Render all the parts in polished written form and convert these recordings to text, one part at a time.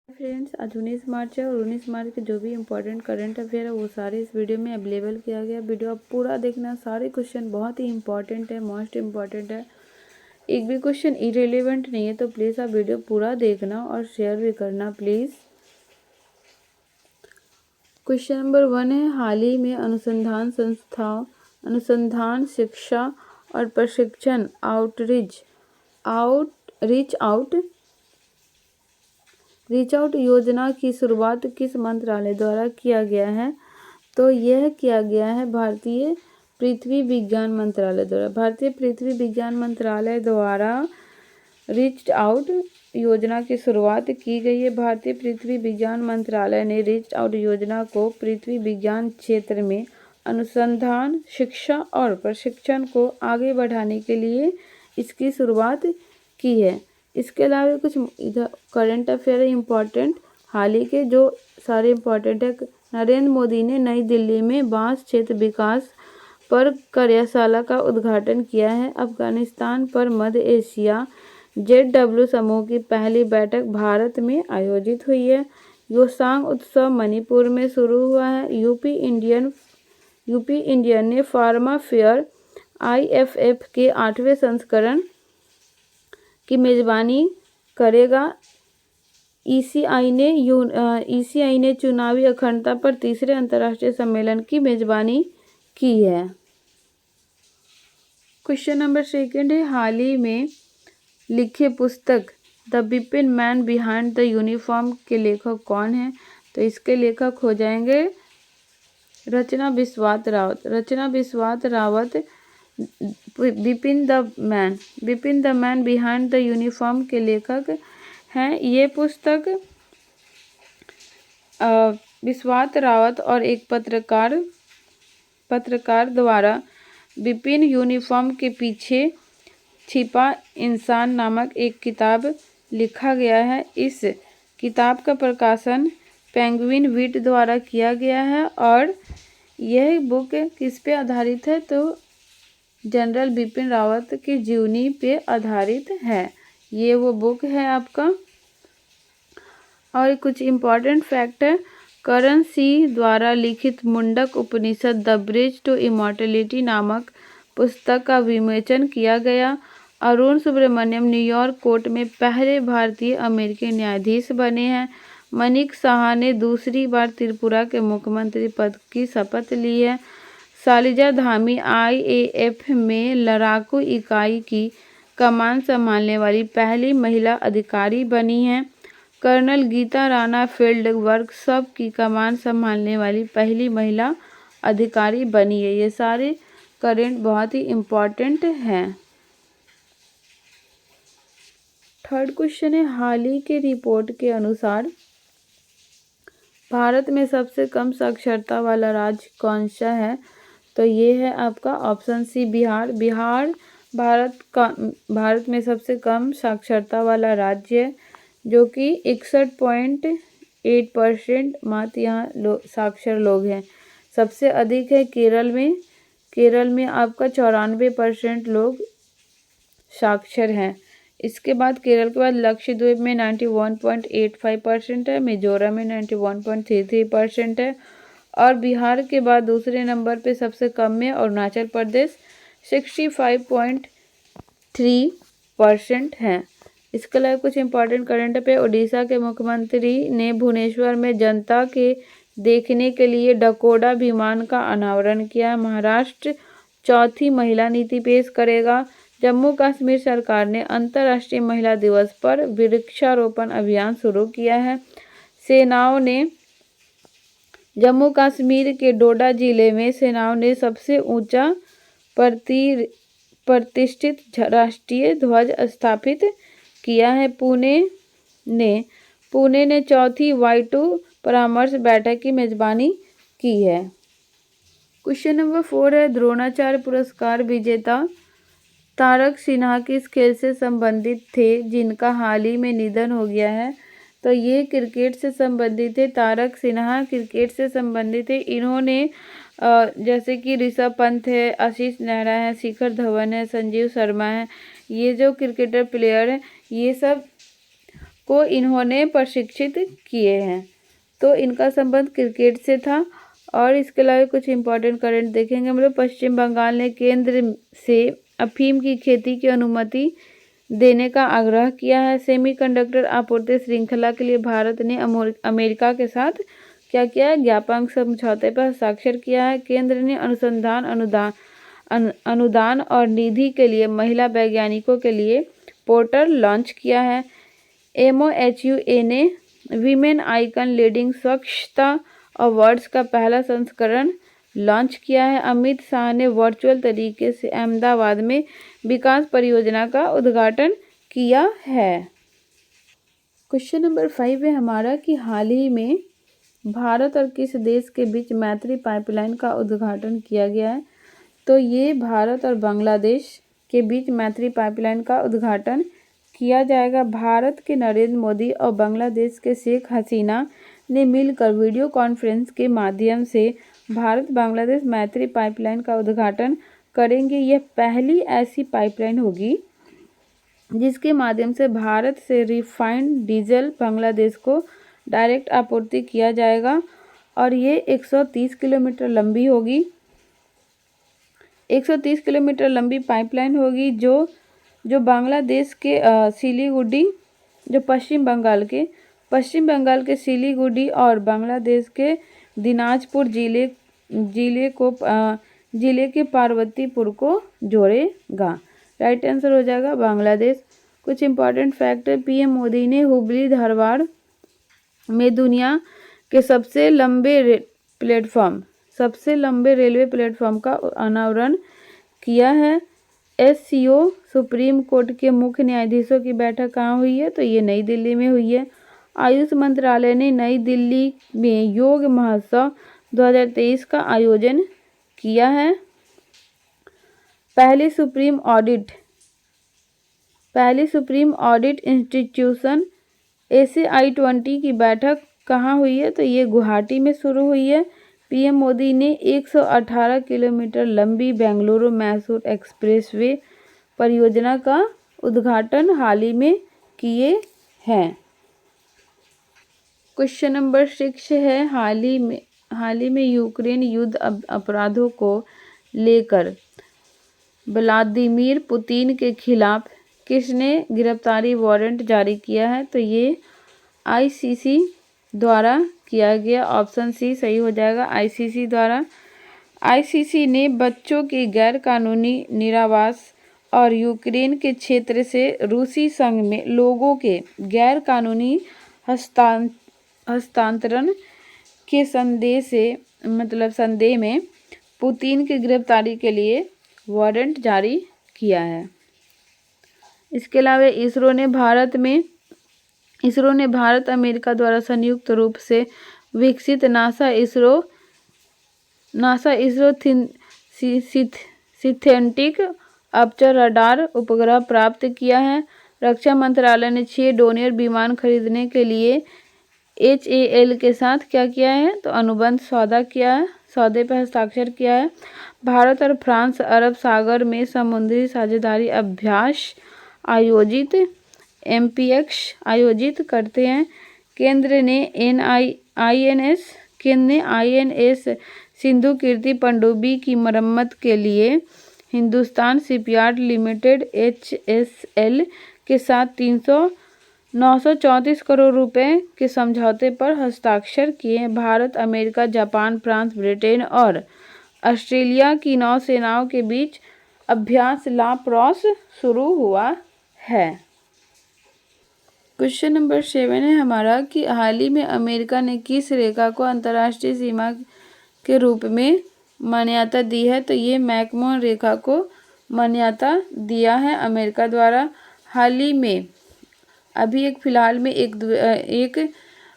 Friends, आज 19 मार्च है और 19 मार्च के जो भी इम्पोर्टेंट करंट अफेयर है वो सारे इस वीडियो में अवेलेबल किया गया। वीडियो आप पूरा देखना, सारे क्वेश्चन बहुत ही इंपॉर्टेंट है, मोस्ट इम्पॉर्टेंट है। एक भी क्वेश्चन इरेलीवेंट नहीं है, तो प्लीज़ आप वीडियो पूरा देखना और शेयर भी करना प्लीज़। क्वेश्चन नंबर 1 है, हाल ही में अनुसंधान संस्थाओं, अनुसंधान, शिक्षा और प्रशिक्षण रीच आउट योजना की शुरुआत किस मंत्रालय द्वारा किया गया है? तो यह किया गया है भारतीय पृथ्वी विज्ञान मंत्रालय द्वारा। भारतीय पृथ्वी विज्ञान मंत्रालय द्वारा रीच आउट योजना की शुरुआत की गई है। भारतीय पृथ्वी विज्ञान मंत्रालय ने रीच आउट योजना को पृथ्वी विज्ञान क्षेत्र में अनुसंधान, शिक्षा और प्रशिक्षण को आगे बढ़ाने के लिए इसकी शुरुआत की है। इसके अलावा कुछ इधर करंट अफेयर है इम्पॉर्टेंट, हाल ही के जो सारे इम्पॉर्टेंट है। नरेंद्र मोदी ने नई दिल्ली में बांस क्षेत्र विकास पर कार्यशाला का उद्घाटन किया है। अफगानिस्तान पर मध्य एशिया ZW समूह की पहली बैठक भारत में आयोजित हुई है। योसांग उत्सव मणिपुर में शुरू हुआ है। यूपी इंडियन ने फार्मा फेयर IFF के 8वें संस्करण की मेजबानी करेगा। ECI ने चुनावी अखंडता पर तीसरे अंतर्राष्ट्रीय सम्मेलन की मेजबानी की है। क्वेश्चन नंबर 2 है, हाल ही में लिखे पुस्तक the Vipin man behind the uniform के लेखक कौन है? तो इसके लेखक हो जाएंगे Rachna Biswas Rawat. Vipin the man behind the uniform के लेखक हैं। ये पुस्तक बिस्वास रावत और एक पत्रकार द्वारा विपिन यूनिफॉर्म के पीछे छिपा इंसान नामक एक किताब लिखा गया है। इस किताब का प्रकाशन पेंगुइन विट द्वारा किया गया है और यह बुक किस पे आधारित है? तो जनरल बिपिन रावत की जीवनी पे आधारित है। ये वो बुक है आपका। और कुछ इम्पॉर्टेंट फैक्ट है, करण सिंह द्वारा लिखित मुंडक उपनिषद द ब्रिज टू इमॉर्टलिटी नामक पुस्तक का विमोचन किया गया। अरुण सुब्रमण्यम न्यूयॉर्क कोर्ट में पहले भारतीय अमेरिकी न्यायाधीश बने हैं। मनिक साहा ने दूसरी बार त्रिपुरा के मुख्यमंत्री पद की शपथ ली है। शालिजा धामी IAF में लड़ाकू इकाई की कमान संभालने वाली पहली महिला अधिकारी बनी हैं। Colonel Geeta Rana field workshop की कमान संभालने वाली पहली महिला अधिकारी बनी है। ये सारे करंट बहुत ही इम्पॉर्टेंट हैं। थर्ड क्वेश्चन है, हाल ही के रिपोर्ट के अनुसार भारत में सबसे कम साक्षरता वाला राज्य कौन सा है? तो ये है आपका ऑप्शन सी, बिहार। बिहार भारत में सबसे कम साक्षरता वाला राज्य है, जो कि 61.8% मात्र यहाँ साक्षर लोग हैं। सबसे अधिक है केरल में आपका 94% लोग साक्षर हैं। इसके बाद केरल के बाद लक्षद्वीप में 91.85% है, मिजोरम में 91.33% है और बिहार के बाद दूसरे नंबर पे सबसे कम में अरुणाचल प्रदेश 65.3% है। इसके अलावा कुछ इंपॉर्टेंट करंट पे, उड़ीसा के मुख्यमंत्री ने भुवनेश्वर में जनता के देखने के लिए डकोडा विमान का अनावरण किया। महाराष्ट्र चौथी महिला नीति पेश करेगा। जम्मू कश्मीर सरकार ने अंतर्राष्ट्रीय महिला दिवस पर वृक्षारोपण अभियान शुरू किया है। सेनाओं ने जम्मू कश्मीर के डोडा जिले में सेनाओं ने सबसे ऊंचा प्रतिष्ठित राष्ट्रीय ध्वज स्थापित किया है। पुणे ने चौथी Y2 परामर्श बैठक की मेजबानी की है। क्वेश्चन नंबर 4 है, द्रोणाचार्य पुरस्कार विजेता तारक सिन्हा किस खेल से संबंधित थे जिनका हाल ही में निधन हो गया है? तो ये क्रिकेट से संबंधित है। तारक सिन्हा क्रिकेट से संबंधित है। इन्होंने जैसे कि ऋषभ पंत है, आशीष नेहरा है, शिखर धवन है, संजीव शर्मा है, ये जो क्रिकेटर प्लेयर हैं ये सब को इन्होंने प्रशिक्षित किए हैं। तो इनका संबंध क्रिकेट से था। और इसके अलावा कुछ इंपॉर्टेंट करंट देखेंगे हम लोग। पश्चिम बंगाल ने केंद्र से अफीम की खेती की अनुमति देने का आग्रह किया है। सेमीकंडक्टर आपूर्ति श्रृंखला के लिए भारत ने अमेरिका के साथ क्या किया है, ज्ञापन समझौते पर हस्ताक्षर किया है। केंद्र ने अनुसंधान अनुदान और निधि के लिए महिला वैज्ञानिकों के लिए पोर्टल लॉन्च किया है। MOHUA ने वीमेन आइकन लीडिंग स्वच्छता अवार्ड्स का पहला संस्करण लॉन्च किया है। अमित शाह ने वर्चुअल तरीके से अहमदाबाद में विकास परियोजना का उद्घाटन किया है। क्वेश्चन नंबर 5 है हमारा कि हाल ही में भारत और किस देश के बीच मैत्री पाइपलाइन का उद्घाटन किया गया है। तो ये भारत और बांग्लादेश के बीच मैत्री पाइपलाइन का उद्घाटन किया जाएगा। भारत के नरेंद्र मोदी और बांग्लादेश के शेख हसीना ने मिलकर वीडियो कॉन्फ्रेंस के माध्यम से भारत बांग्लादेश मैत्री पाइपलाइन का उद्घाटन करेंगे। यह पहली ऐसी पाइपलाइन होगी जिसके माध्यम से भारत से रिफाइंड डीजल बांग्लादेश को डायरेक्ट आपूर्ति किया जाएगा और ये 130 किलोमीटर लंबी होगी। 130 किलोमीटर लंबी पाइपलाइन होगी जो बांग्लादेश के सिलीगुड़ी, जो पश्चिम बंगाल के सिलीगुड़ी और बांग्लादेश के दिनाजपुर जिले के पार्वतीपुर को जोड़ेगा। राइट आंसर हो जाएगा बांग्लादेश। कुछ इंपॉर्टेंट फैक्ट है। PM मोदी ने हुबली धारवाड़ में दुनिया के सबसे लंबे रेलवे प्लेटफॉर्म का अनावरण किया है। SCO सुप्रीम कोर्ट के मुख्य न्यायाधीशों की बैठक कहाँ हुई है, तो ये नई दिल्ली में हुई है। आयुष मंत्रालय ने नई दिल्ली में योग महोत्सव 2023 का आयोजन किया है। पहली सुप्रीम ऑडिट इंस्टीट्यूशन ACI20 की बैठक कहाँ हुई है, तो ये गुवाहाटी में शुरू हुई है। PM मोदी ने 118 किलोमीटर लंबी बेंगलुरु मैसूर एक्सप्रेसवे परियोजना का उद्घाटन हाल ही में किए हैं। क्वेश्चन नंबर 6 है हाल ही में यूक्रेन युद्ध अपराधों को लेकर व्लादिमीर पुतिन के खिलाफ किसने गिरफ्तारी वारंट जारी किया है, तो ये ICC द्वारा किया गया। ऑप्शन सी सही हो जाएगा, ICC द्वारा। ICC ने बच्चों के गैर कानूनी निरावास और यूक्रेन के क्षेत्र से रूसी संघ में लोगों के गैर कानूनी हस्तांतरण के संदेह में पुतिन की गिरफ्तारी के लिए वारंट जारी किया है। इसके अलावा इसरो ने भारत अमेरिका द्वारा संयुक्त रूप से विकसित NASA ISRO synthetic aperture radar उपग्रह प्राप्त किया है। रक्षा मंत्रालय ने 6 डोनियर विमान खरीदने के लिए HAL के साथ क्या किया है, तो अनुबंध सौदे पर हस्ताक्षर किया है। भारत और फ्रांस अरब सागर में समुद्री साझेदारी अभ्यास MPX आयोजित करते हैं। केंद्र ने INS सिंधु कीर्ति पनडुब्बी की मरम्मत के लिए हिंदुस्तान शिपयार्ड लिमिटेड HSL के साथ 934 करोड़ रुपए के समझौते पर हस्ताक्षर किए। Bharat, America, Japan, France, Britain और ऑस्ट्रेलिया की नौसेनाओं के बीच अभ्यास ला प्रॉस शुरू हुआ है। क्वेश्चन नंबर 7 है हमारा कि हाल ही में अमेरिका ने किस रेखा को अंतर्राष्ट्रीय सीमा के रूप में मान्यता दी है, तो ये मैकमोहन रेखा को मान्यता दिया है अमेरिका द्वारा। हाल ही में फिलहाल में एक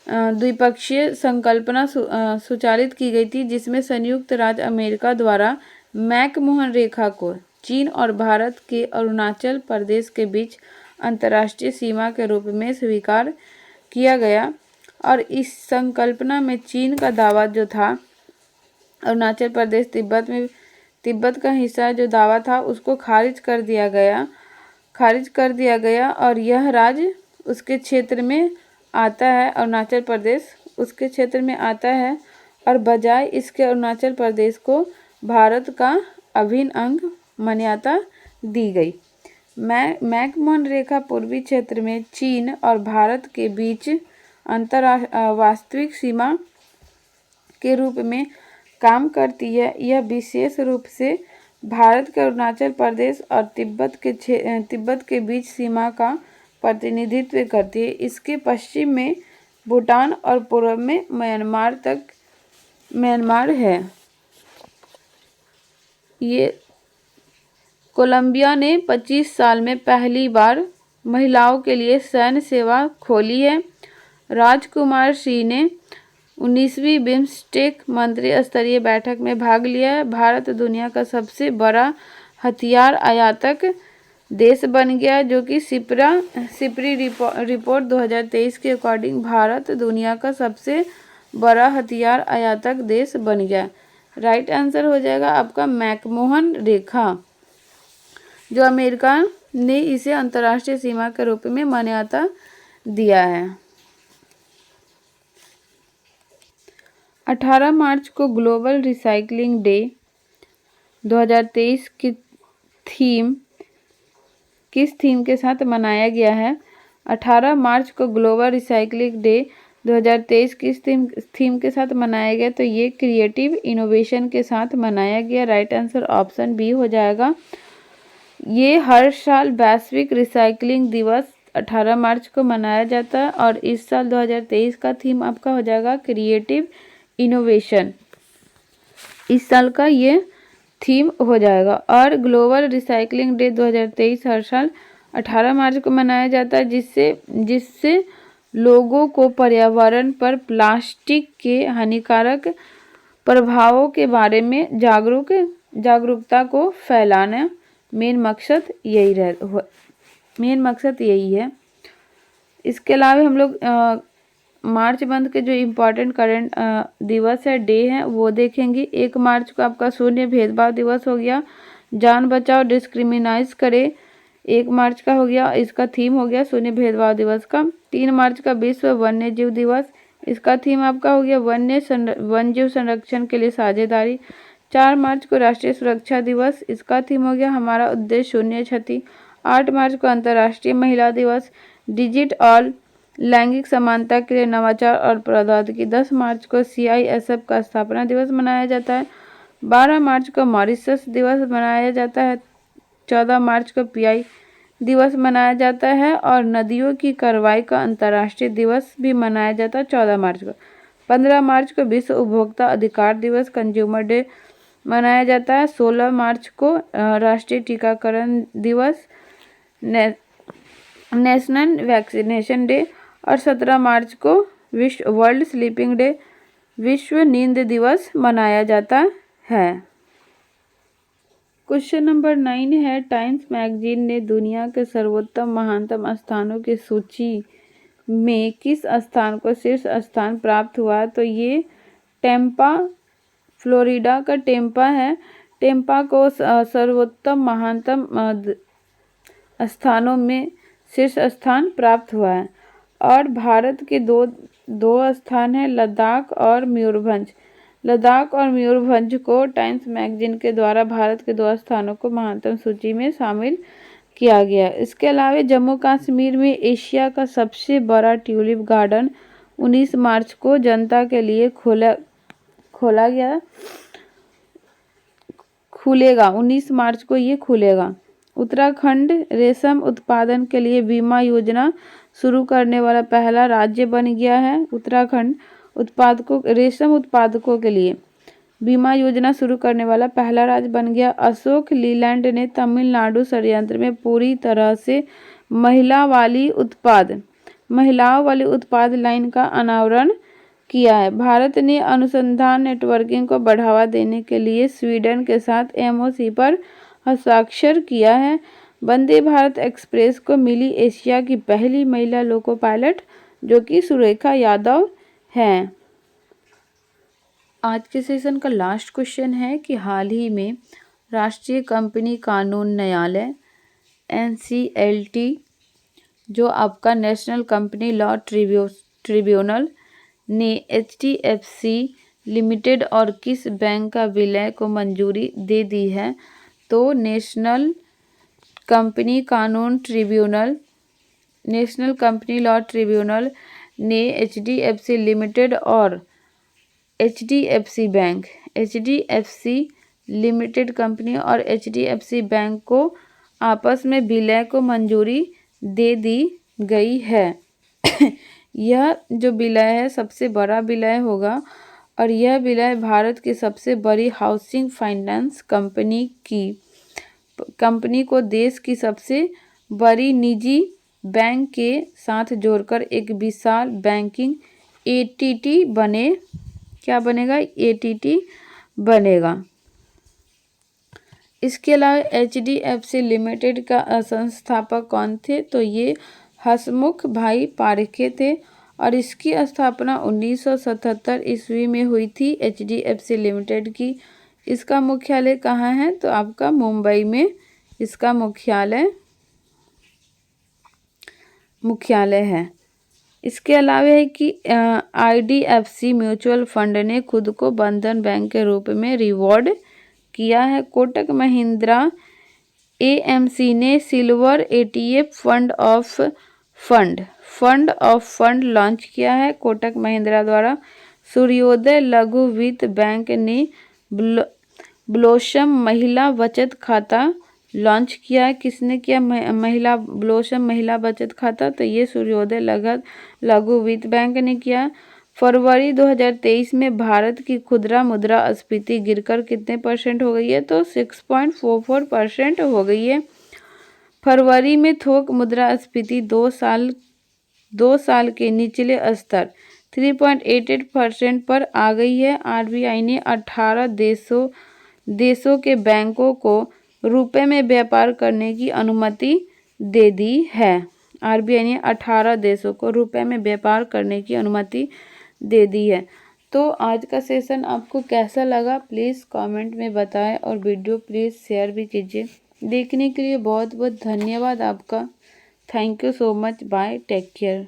द्विपक्षीय संकल्पना सुचालित की गई थी, जिसमें संयुक्त राज्य अमेरिका द्वारा मैकमोहन रेखा को चीन और भारत के अरुणाचल प्रदेश के बीच अंतर्राष्ट्रीय सीमा के रूप में स्वीकार किया गया। और इस संकल्पना में चीन का दावा जो था, अरुणाचल प्रदेश तिब्बत का हिस्सा जो दावा था उसको खारिज कर दिया गया और यह राज्य उसके क्षेत्र में आता है, अरुणाचल प्रदेश उसके क्षेत्र में आता है, और बजाय इसके अरुणाचल प्रदेश को भारत का अभिन्न अंग मान्यता दी गई। मैकमोहन रेखा पूर्वी क्षेत्र में चीन और भारत के बीच वास्तविक सीमा के रूप में काम करती है। यह विशेष रूप से भारत के अरुणाचल प्रदेश और तिब्बत के बीच सीमा का प्रतिनिधित्व करती है। इसके पश्चिम में भूटान और पूर्व में म्यांमार है। ये कोलंबिया ने 25 साल में पहली बार महिलाओं के लिए सैन्य सेवा खोली है। राजकुमार सिंह ने 19वीं बिम्स्टेक मंत्री स्तरीय बैठक में भाग लिया है। भारत दुनिया का सबसे बड़ा हथियार आयातक देश बन गया, जो कि सिपरी रिपोर्ट 2023 के अकॉर्डिंग भारत दुनिया का सबसे बड़ा हथियार आयातक देश बन गया। राइट आंसर हो जाएगा आपका मैकमोहन रेखा, जो अमेरिका ने इसे अंतर्राष्ट्रीय सीमा के रूप में मान्यता दिया है। 18 मार्च को ग्लोबल रिसाइकलिंग डे 2023 की किस थीम के साथ मनाया गया है? 18 मार्च को ग्लोबल रिसाइकलिंग डे 2023 किस थीम के साथ मनाया गया? तो ये क्रिएटिव इनोवेशन के साथ मनाया गया। राइट आंसर ऑप्शन बी हो जाएगा। ये हर साल वैश्विक रिसाइकलिंग दिवस 18 मार्च को मनाया जाता है, और इस साल 2023 का थीम आपका हो जाएगा क्रिएटिव इनोवेशन। इस साल का ये थीम हो जाएगा। और ग्लोबल रिसाइकलिंग डे 2023 हर साल 18 मार्च को मनाया जाता है, जिससे लोगों को पर्यावरण पर प्लास्टिक के हानिकारक प्रभावों के बारे में जागरूकता को फैलाना मेन मकसद यही है। इसके अलावा हम लोग मार्च मंथ के जो इम्पोर्टेंट करंट दिवस है, डे है, वो देखेंगे। 1 मार्च को आपका शून्य भेदभाव दिवस हो गया। जान बचाओ डिस्क्रिमिनाइज करे 1 मार्च का हो गया, इसका थीम हो गया शून्य भेदभाव दिवस का। 3 मार्च का विश्व वन्य जीव दिवस, इसका थीम आपका हो गया वन्य जीव संरक्षण के लिए साझेदारी। 4 मार्च को राष्ट्रीय सुरक्षा दिवस, इसका थीम हो गया हमारा उद्देश्य शून्य क्षति। 8 मार्च को अंतर्राष्ट्रीय महिला दिवस, डिजिट ऑल लैंगिक समानता के लिए नवाचार और प्रौद्योगिकी। 10 मार्च को CISF का स्थापना दिवस मनाया जाता है। 12 मार्च को मॉरिशस दिवस मनाया जाता है। 14 मार्च को PI दिवस मनाया जाता है, और नदियों की कार्रवाई का अंतर्राष्ट्रीय दिवस भी मनाया जाता है 14 मार्च को। 15 मार्च को विश्व उपभोक्ता अधिकार दिवस कंज्यूमर डे मनाया जाता है। 16 मार्च को राष्ट्रीय टीकाकरण दिवस नेशनल वैक्सीनेशन डे, और 17 मार्च को वर्ल्ड स्लीपिंग डे विश्व नींद दिवस मनाया जाता है। क्वेश्चन नंबर 9 है, टाइम्स मैगजीन ने दुनिया के सर्वोत्तम महानतम स्थानों की सूची में किस स्थान को शीर्ष स्थान प्राप्त हुआ? तो ये टेम्पा, फ्लोरिडा का टेम्पा है। टेम्पा को सर्वोत्तम महानतम स्थानों में शीर्ष स्थान प्राप्त हुआ है। और भारत के दो स्थान हैं, लद्दाख और मयूरभंज। लद्दाख और मयूरभंज को टाइम्स मैगजीन के द्वारा भारत के 2 स्थानों को महानतम सूची में शामिल किया गया। इसके अलावा जम्मू कश्मीर में एशिया का सबसे बड़ा ट्यूलिप गार्डन 19 मार्च को जनता के लिए खुलेगा। 19 मार्च को ये खुलेगा। उत्तराखंड रेशम उत्पादन के लिए बीमा योजना शुरू करने वाला पहला राज्य बन गया है। उत्तराखंड रेशम उत्पादकों के लिए बीमा योजना शुरू करने वाला पहला राज्य बन गया। अशोक लीलैंड ने तमिलनाडु संयंत्र में पूरी तरह से महिलाओं वाली उत्पाद लाइन का अनावरण किया है। भारत ने अनुसंधान नेटवर्किंग को बढ़ावा देने के लिए स्वीडन के साथ MOC पर हस्ताक्षर किया है। वंदे भारत एक्सप्रेस को मिली एशिया की पहली महिला लोको पायलट, जो कि सुरेखा यादव हैं। आज के सेशन का लास्ट क्वेश्चन है कि हाल ही में राष्ट्रीय कंपनी कानून न्यायालय NCLT जो आपका नेशनल कंपनी लॉ ट्रिब्यूनल ने HDFC लिमिटेड और किस बैंक का विलय को मंजूरी दे दी है? तो नेशनल कंपनी लॉ ट्रिब्यूनल ने HDFC लिमिटेड और HDFC लिमिटेड कंपनी और HDFC बैंक को आपस में विलय को मंजूरी दे दी गई है। यह जो विलय है सबसे बड़ा विलय होगा और यह विलय भारत की सबसे बड़ी हाउसिंग फाइनेंस कंपनी को देश की सबसे बड़ी निजी बैंक के साथ जोड़कर एक विशाल बैंकिंग ATT बनेगा। इसके अलावा HDFC लिमिटेड का संस्थापक कौन थे? तो ये हसमुख भाई पारखे थे और इसकी स्थापना 1977 ईस्वी में हुई थी HDFC लिमिटेड की। इसका मुख्यालय कहाँ है? तो आपका मुंबई में इसका मुख्यालय है। इसके अलावा है कि IDFC म्यूचुअल फंड ने खुद को बंधन बैंक के रूप में रिवॉर्ड किया है। कोटक महिंद्रा AMC ने सिल्वर ETF फंड लॉन्च किया है कोटक महिंद्रा द्वारा। सूर्योदय लघु वित्त बैंक ने ब्लॉसम महिला बचत खाता लॉन्च किया है। किसने किया? ब्लॉसम महिला बचत खाता, तो ये सूर्योदय लघु वित्त बैंक ने किया। फरवरी 2023 में भारत की खुदरा मुद्रास्फीति गिरकर कितने % हो गई है? तो 6.44% हो गई है। फरवरी में थोक मुद्रास्फीति 2 साल के निचले स्तर 3.88% पर आ गई है। RBI ने 18 देशों के बैंकों को रुपए में व्यापार करने की अनुमति दे दी है। RBI ने 18 देशों को रुपए में व्यापार करने की अनुमति दे दी है। तो आज का सेशन आपको कैसा लगा प्लीज़ कमेंट में बताएं और वीडियो प्लीज़ शेयर भी कीजिए। देखने के लिए बहुत बहुत धन्यवाद आपका। Thank you so much. Bye, take care.